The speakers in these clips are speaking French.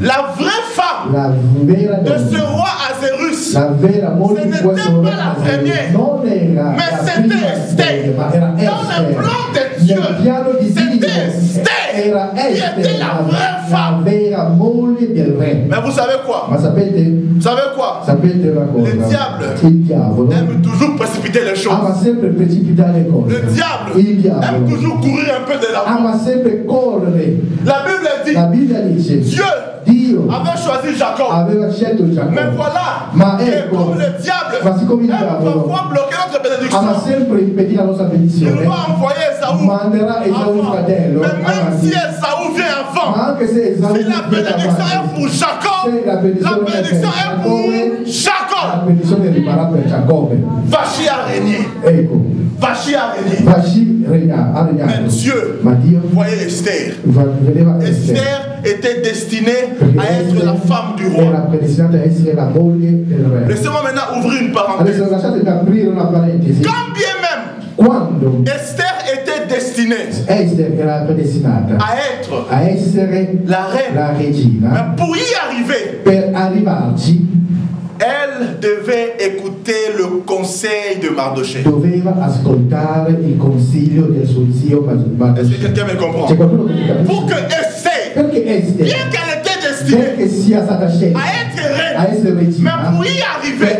La vraie femme de ce roi Azérus, ce n'était pas la première, mais c'était Esther. Dans le plan de Dieu, c'était Esther qui était la vraie femme. Mais vous savez quoi? Vous savez quoi? Le diable aime toujours précipiter les choses. Le diable aime toujours courir un peu de l'avant. La Bible dit Dieu avait choisi Jacob. Mais voilà que comme le diable aime parfois bloquer notre bénédiction, il va envoyer Esaü avant. Mais même si Esaü vient avant, si la bénédiction est pour Jacob, la bénédiction est pour Jacob. Vachi a régné. Vachi a régné. Mais Dieu voyait Esther. Esther était destinée à être la femme du roi. Laissez-moi maintenant ouvrir une parenthèse. Quand bien même Esther était destinée à être la reine, mais pour y arriver, elle devait écouter le conseil de Mardochée. Est-ce que quelqu'un me comprend? Pour que Esther, bien qu'elle était destinée à être reine, mais pour y arriver, elle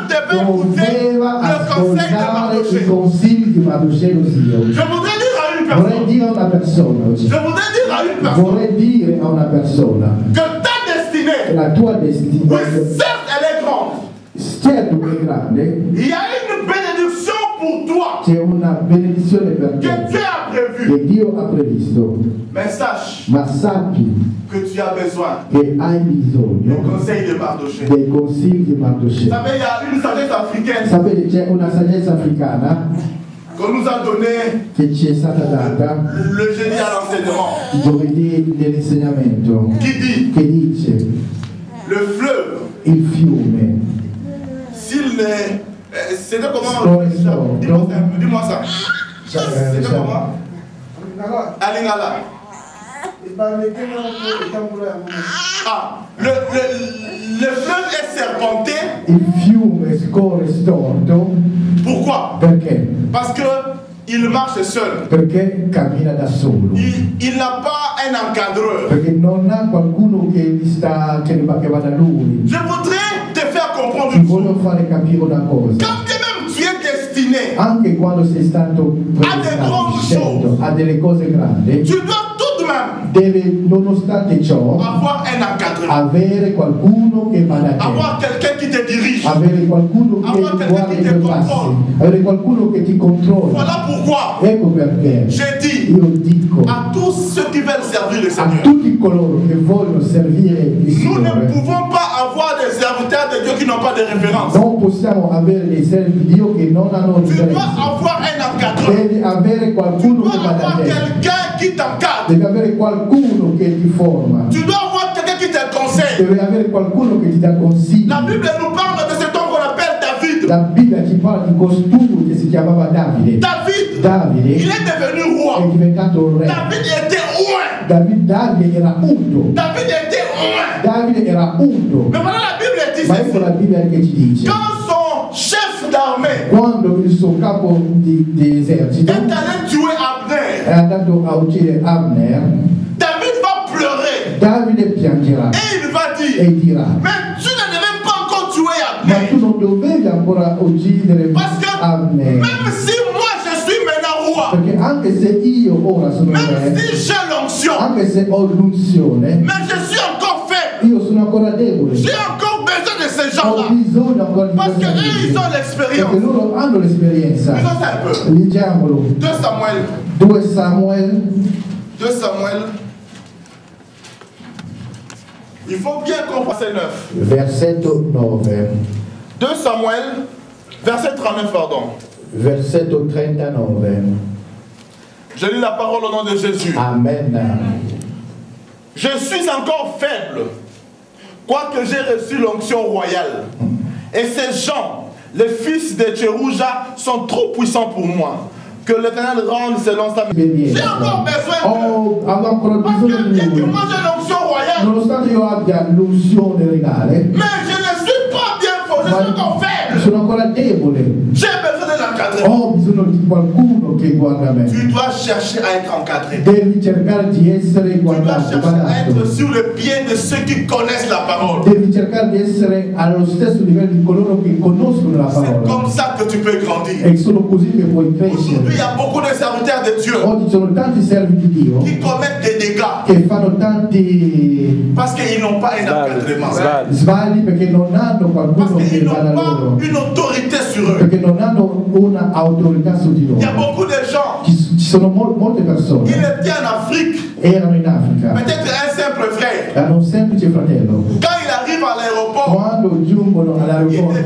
devait écouter le conseil de Mardochée. Je voudrais dire à une personne, que ta destinée, oui, certes elle est grande, il y a une bénédiction pour toi que Dieu a prévu. Mais sache que tu as besoin du conseil de Mardochée. Vous savez, il y a une sagesse africaine qu'on nous a donné le génie à l'enseignement, qui dit le fleuve, s'il n'est... C'était comment? Dis-moi ça. C'était comment? Alingala. Ah, le fleuve est serpenté. Pourquoi? Parce que il marche seul. Il n'a pas un encadreur. Je voudrais te faire comprendre une chose. Quand bien même tu es destiné à des grandes choses, tu dois tout de même avoir un encadreur, avoir quelqu'un qui te dirige, avoir quelqu'un qui te contrôle. Voilà pourquoi j'ai dit à tous ceux qui veulent servir le Seigneur, nous ne pouvons pas avoir des serviteurs de Dieu qui n'ont pas de référence. Tu dois avoir un encadreur. Tu dois avoir quelqu'un qui t'encadre. Tu dois avoir quelqu'un qui te conseille. La Bible nous parle de cet homme qu'on appelle David. David, il est devenu roi. David était loin. David était loin. Mais voilà, la Bible dit ceci. Quand son chef d'armée est allé tuer Abner, David va pleurer. Et il va dire, mais tu ne devais pas encore tuer Abner. Parce que même si moi je suis maintenant roi, même si j'ai l'onction, mais je suis encore faible. J'ai encore besoin de ces gens-là. Parce qu'eux, ils ont l'expérience. Ils ont ça un peu. 2 Samuel. Il faut bien comprendre verset 9. Versetto 9. 2 Samuel, verset 39, pardon. Versetto 39. Je lis la parole au nom de Jésus. Amen. Je suis encore faible, quoique j'ai reçu l'onction royale. Et ces gens, les fils de Tcherouja, sont trop puissants pour moi. Que l'Éternel rende selon sa J'ai encore besoin Parce que bien que moi j'ai l'onction royale. Nonostante io abbia l'unzione regale, Mais je ne suis pas bien fort, je suis encore faible. sono ancora debole. J'ai besoin de l'encadrement. Ho bisogno di qualcuno che guarda me. Tu dois chercher à être encadré. Devi cercare di essere Tu dois guardato, chercher à être guardato. sur le pied de ceux qui connaissent la parole. Devi cercare di essere allo stesso livello di coloro che conoscono la C'est parola. comme ça que tu peux grandir. E sono così che puoi Aujourd'hui, il crescere. y a beaucoup de serviteurs de Dieu Oggi ci sono tanti servi di Dio qui commettent des dégâts che fanno tanti parce qu'ils n'ont pas un encadrement. sbagli perché non hanno Parce qualcuno che qu'ils va da n'ont loro, pas une autorité sur eux. perché non hanno una autorità su di Il y a loro. beaucoup de gens, Ci sono molte il persone, était en Afrique, erano in Africa, peut-être un simple frère. hanno un semplice fratello. Quand il arrive à l'aéroport, Quando giungono all'aeroporto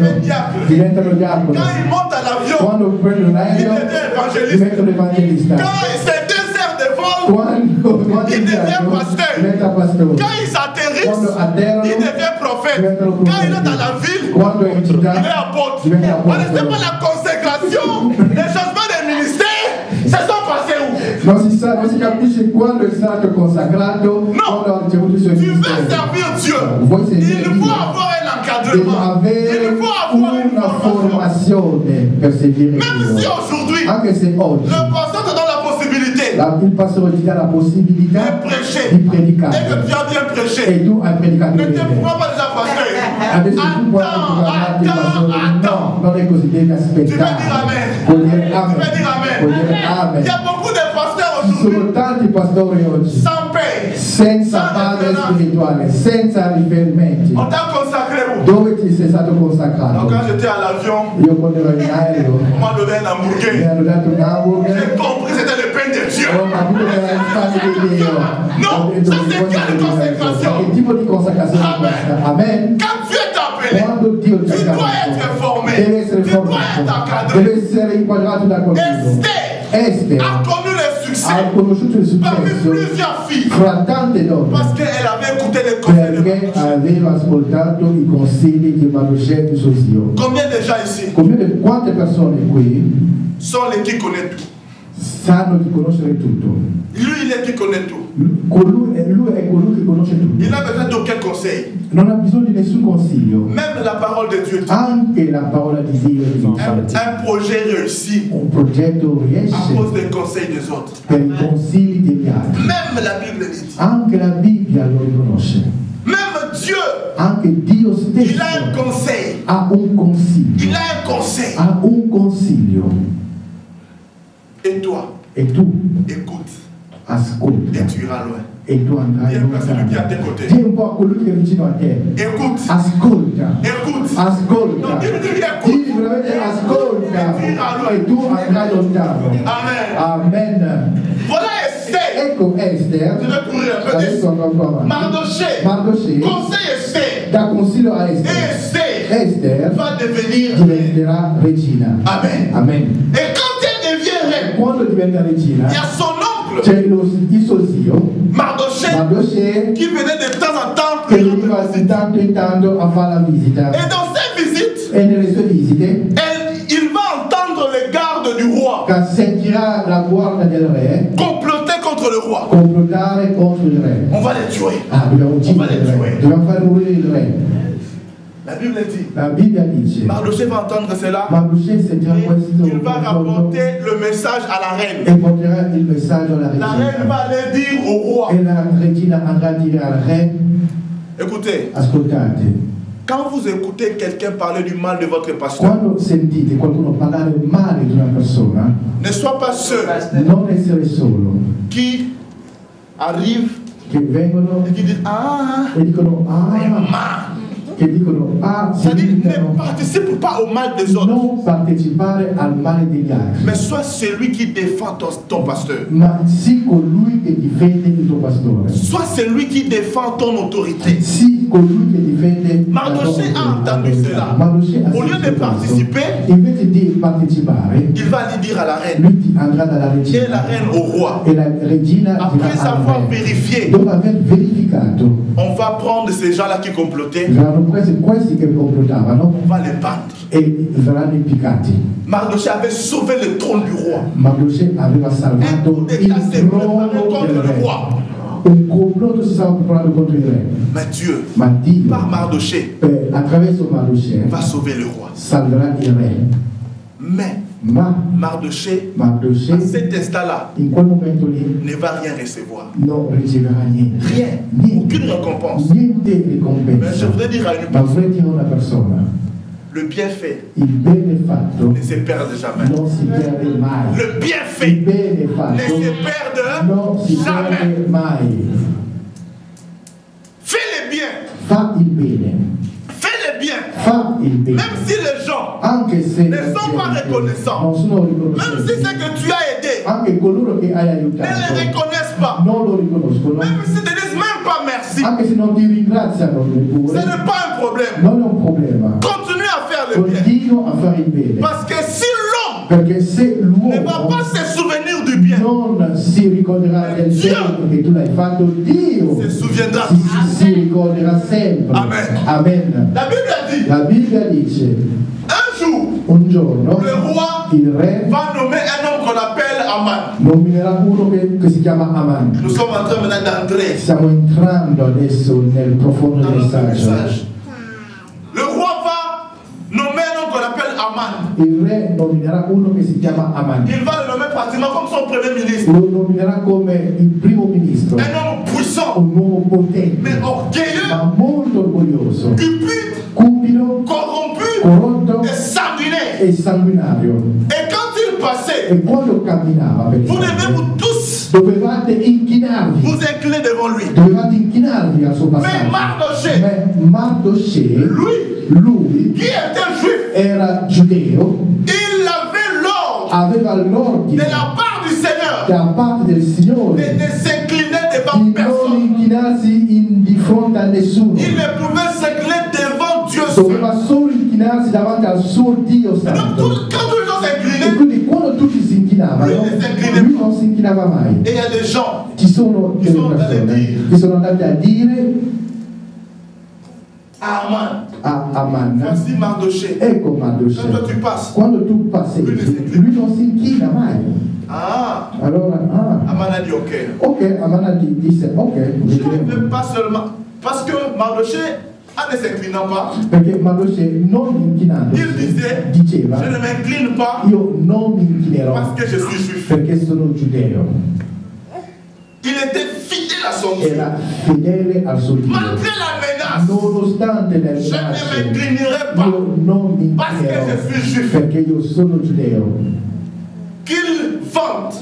diventano diavolo. quand il monte à l'avion, Quando prendono il l'aereo devient évangéliste. diventano evangelista. Quand il se désert de vol, Quando il devient pasteur. diventa pastore. Quand ils atterrissent, Quando atterrano il devient prophète. diventano Quand il est profeti. dans la ville, Quando è in città il est apôtre. diventa On ne sait apostolo. pas la consécration, les changements des ministères, se sont passés où? Non si capisce quando è stato consacrato, quando ha ricevuto i suoi Tu veux ministeri. servir Dieu, Vuoi servire il Dio? faut avoir un Devi encadrement. avere Il faut avoir une una formation. formazione per servire Même si Dio. aujourd'hui, Anche se oggi le pasteur te donne la possibilité il pastore ti dà la possibilità de prêcher di et predicare que tu as bien prêché, e tu hai predicato ne te bene. prends pas déjà pasteur. Adesso tu puoi proclamarti pastore. Attends. No, non è così, devi Tu vas dire aspettare. Amen. Puoi dire Tu amen. vas dire Puoi Amen. dire Il amen. y a beaucoup de pasteurs Ci aujourd'hui sono tanti pastori oggi sans paix. senza padre spirituale, senza riferimenti. On t'a consacré où? Dove ti sei stato Donc consacrato? quand j'étais à l'avion, Io quando ero in aereo on m'a donné un mi hamburger. hanno dato un hamburger. J'ai compris c'était le pain de Dieu. Ho capito che era il pane di Dio. No, Ho detto, ça c'est "Voglio quelle dire consacration?" che tipo di consacrazione è questa? Amen. Quand Dieu t'a appelé, Quando Dio ti ha tu dois être chiamato, formé. devi essere Tu dois formato, être encadré. deve essere inquadrato da qualcuno. Esther a connu le succès ha conosciuto il parmi successo plusieurs filles fra tante donne parce qu'elle avait écouté les conseils de perché Mardochée. aveva ascoltato i consigli di Mardochée, suo zio. Combien de gens ici Quante persone qui sont les qui connaissent tout? sanno di conoscere tutto? Lui, il est qui connaît tout. Lui è colui che conosce tutto. Il n'a besoin d'aucun conseil. Non ha bisogno di nessun consiglio. Même la parole de Dieu dit, Anche la parola di Dio dice un projet réussi un progetto à riesce cause des conseils des autres. per i consigli degli altri. Même la Bible le dit. Anche la Bibbia lo riconosce. Même Dieu, Anche Dio il stesso a un conseil. ha un consiglio. Il a un conseil. Ha un consiglio. Et toi, E tu écoute ascolta. et tu iras loin. E tu andrai Viens vers celui qui est à tes lontano. côtés. Dì un po' a colui che è vicino a te. Écoute. Ascolta. Écoute. Ascolta. Non, dis écoute. Dì veramente ascolta. E tu andrai lontano. Amen. Amen. Voilà Esther. Ecco Esther. Je vais courir un peu Adesso dessus. andiamo qua avanti. Mardochée. Mardochée Conseil Esther. dà consiglio a Et Esther. Esther Esther va devenir. diventerà regina. Amen. Amen. Et quand elle devient reine, Quando diventa regina il y a son oncle, c'è il suo zio Mardochée, Mardochée qui venait de temps en temps che lui veniva rendre di visite. tanto in tanto a fare la visita. Et dans ces visites, E nelle sue visite il va entendre les gardes du roi sentirà la guardia del re comploter contre le roi. complottare contro il re. On va les tuer. Ah, dobbiamo uccidere il re, dobbiamo fare morire il re. La Bible dit, La Bibbia dice, Mardochée va entendre cela Mardochée sentirà et questo il va rapporter le message à la reine. e porterà il messaggio alla La reine regina. va aller dire au roi, E la regina andrà a dire al re, écoutez, ascoltate, quand vous écoutez quelqu'un parler du mal de votre pasteur, quando sentite qualcuno parlare male di una persona, ne sois pas ceux non essere solo, qui arrivent che vengono et qui disent ah, e dicono ma. che dicono si C'est-à-dire, ne limitano, participe pas au mal des autres, non partecipare al male degli altri, mais sois celui qui défend ton pasteur. ma sii colui che difende il tuo pastore, Sois celui qui défend ton autorité. sii colui che difende la tua Mardochée a autorità. entendu cela. Mardochée ha Au lieu de sentito questo. participer, Invece di partecipare, il va aller dire à la reine lui andrà dalla et regina la reine au roi. e la regina Après dirà al avoir re. vérifié, Dopo aver verificato, on va prendre ces gens-là qui complotaient verranno questi che complotavano on va les battre. e verranno impiccati. Mardochée avait sauvé le trône du roi. Mardochée aveva salvato il trono del re. Un complotto si stava preparando contro il re. Ma Dio, par Mardochée, attraverso Mardochée, va sauver le roi. Salverà il re. Ma Mardochée, à cet instant-là, in quel momento lì, ne va rien recevoir. Non riceverà niente. Rien. Aucune récompense. Niente ricompensa. Mais je voudrais dire à une Ma vorrei dire a una persona. Le bienfait il bene fatto ne se perde jamais. Non si perde mai. Le bienfait il bene fatto ne se perde non si jamais. Perde mai. Fais le bien. Fa il bene. Fais le bien. Fa il bene. Même si les gens anche se ne sont pas reconnaissants. Non sono riconoscenti. Même si c'est que tu as aidé. Anche coloro che hai aiutato. Ne le reconnaissent pas. Non lo riconoscono. Même si te disent même pas merci. Anche se non ti ringraziano neppure. Ce n'est pas un problème. Non è un problema. Continue à faire le bien. Continua a fare il bene. Parce que si l'homme perché se l'uomo ne va pas se souvenir du bien, non si ricorderà del bene che tu l'hai fatto, Dio se souviendra si ricorderà sempre. Amen. Amen. La Bibbia dice un giorno il re va nommer un homme qu'on appelle Aman. Nominerà uno che si chiama Aman. Nous sommes en train maintenant d'entrer. Stiamo entrando adesso nel profondo messaggio. Le roi va nommer un homme qu'on appelle Aman. Il re nominerà uno che si chiama Aman. Il va le nommer pratiquement comme son premier ministre. Lo nominerà come il primo ministro. Un homme puissant. Un uomo potente. Mais orgueilleux. Ma molto orgoglioso. Cupido. Corrotto. E sanguinario. Et quand il passait, e quando camminava, vous devez vous tous dovevate inchinarvi. Vous inclinez devant lui. Dovevate inchinarvi al suo passaggio. Mais Mardochée, lui qui était juif, era giudeo. Il avait l'ordre. Aveva l'ordine de la part du Seigneur. Da parte del Signore. De ne s'incliner devant personne. Non inchinarsi di fronte a nessuno. Il ne pouvait s'incliner devant Dieu. Doveva solo inchinarsi davanti al suo Dio santo. E quindi quando tutti si inchinavano, lui non si inchinava mai. E il y a des gens ci sono delle persone che sono andate a dire a Aman, voici Mardochée. Ecco Mardochée. Quand tu passes, quando tu passi, lui non si inchina mai. Allora, Aman a dit ok. Ok, Aman disse ok. Je ne veux pas seulement parce que Mardochée, en ne s'inclinant pas, perché Mardochée non inchinandosi diceva, je ne m'incline pas, io non mi inchinerò parce que je suis juif. Perché sono giudeo. Il était fidèle à son Dieu. Era fedele al suo Dio. Malgré la menace, nonostante le minacce, je ne m'inclinerai pas, io non mi parce que je suis juif. Perché io sono giudeo. Qu'il vente,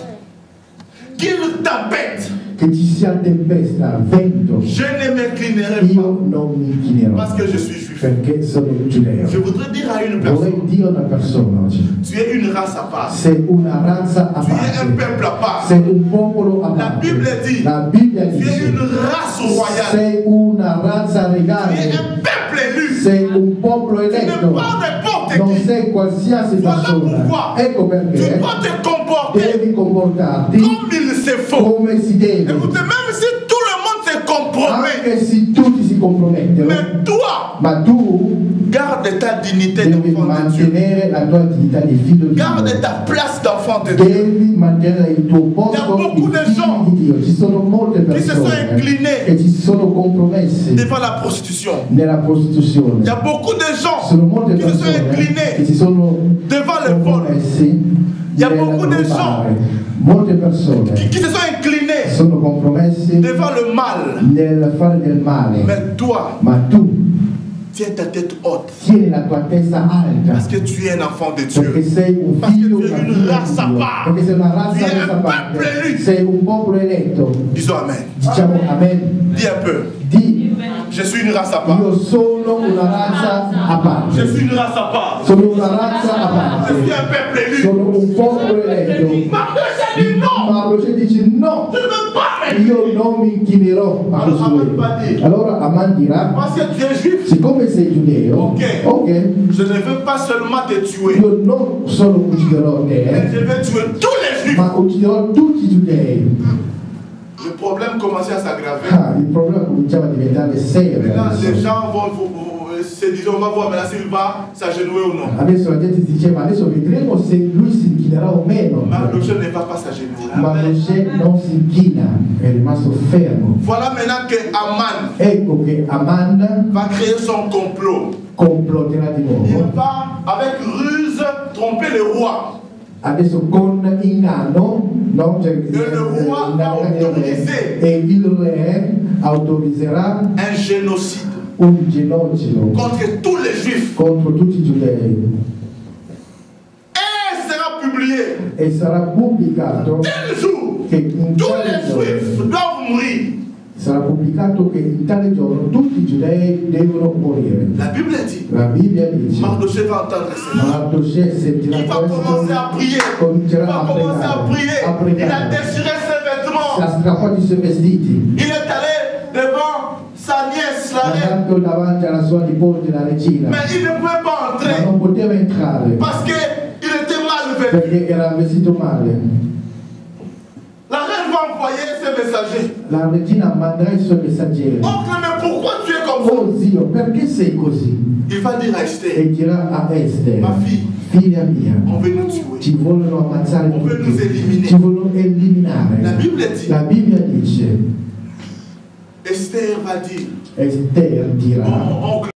qu'il t'embête, che ci sia tempesta, vento, je ne m'inclinerai io pas, non mi inchinerò parce que je suis juif. Perché sono giudeo. Je voudrais dire à une Vorrei personne, dire a una persona oggi, tu es une race à part, sei una razza a tu es un parte, peuple à part. sei un popolo a La parte. Bible dit, La Bibbia tu es dice, une race royale, sei una razza tu es regale, un peuple élu, sei un popolo tu n'es eletto, pas n'importe non qui. sei qualsiasi Voilà persona. pourquoi Ecco tu perché dois te comporter devi comportarti comme il se faut. come si deve. Écoutez, même si tout le monde se compromet, Anche se tutti si compromettono, mais toi, ma tu garde ta dignité devi d'enfant de Dieu. mantenere la tua dignità di figlio di Garde Dio. ta place d'enfant de Dieu. Devi mantenere il tuo Il y a posto beaucoup di de figlio gens di Dio. Ci sono molte qui se sont persone inclinés che ci sono compromessi devant la prostitution. nella prostituzione. Il y a beaucoup de Ci gens sono molte qui se sont persone che inclinés si sono devant le vol. compromessi Il y a nel beaucoup de rubare. gens Molte persone qui se sont inclinés sono compromessi devant le mal. nel fare del male. Mais toi, Ma tu tiens ta tête haute tieni la tua testa alta. parce que tu es un enfant de Perché Dieu. sei un Parce que figlio tu es una une figlia race di à Dio. part. Perché sei una Tu razza es senza un parte. peuple élu. Sei un popolo eletto. Disons Amen. Diciamo amen. Dis un peu. Di Je suis une race à part. io sono una razza a parte. Je suis une race à part. Sono una razza a Je suis parte. un peuple élu. Sono un popolo eletto. Mardochée dit non. Mardochée dice no. Je ne veux pas m'aimer. Io non mi inchinerò a Allora Aman costui. va dire, Allora Aman dirà, parce que tu es juif, siccome sei giudeo, Ok. ok, je ne veux pas seulement te tuer, io non solo ucciderò mais te, je vais tuer tous les juifs. ma ucciderò tutti i giudei. Le problème commençait à s'aggraver. Il problema cominciava a diventare serio. Maintenant, adesso. les gens vont se disait, on va voir maintenant s'il va s'agenouiller ou non. Adesso la gente si diceva, adesso vedremo se lui si inchinerà o meno. Mardochée ne va pas s'agenouiller. Mardochée non si inchina, è rimasto fermo. Voilà maintenant que Aman Ecco che Aman va créer son complot. Complotterà di nuovo. Il va avec ruse tromper le roi. Adesso con inganno, no? E il re autorizzerà un génocide un genocidio contre tous les juifs. Contro tutti i giudei. Et sera publié. E sarà pubblicato tel jour che in tous les juifs doivent mourir. Sarà pubblicato che in tale giorno tutti i giudei devono morire. La Bible dit. La Bibbia dice. Mardochée va entendre cela. Mardochée sentirà il va commencer à prier. Comincerà il va commencer à prier. Il a déchiré ses vêtements. Si ha strappato i suoi vestiti. Il est allé devant sa nièce, la reine. Andato davanti alla sua nipote, la regina. Mais il ne pouvait pas entrer. Ma non poteva entrare. Parce que il était mal vêtu. Perché era vestito male. La reine va envoyer ses messagers. La regina manderà i suoi messaggeri. Oncle, mais pourquoi tu es comme ça? Oh zio, perché sei così? Il va dire à Esther. E dirà a Esther. Ma fille. Figlia mia. On veut nous tuer. Ci vogliono ammazzare on tutti. Veut nous éliminer. Ci vogliono eliminare. La Bible dit. La Bibbia dice. Esther va dire. Esther dirà.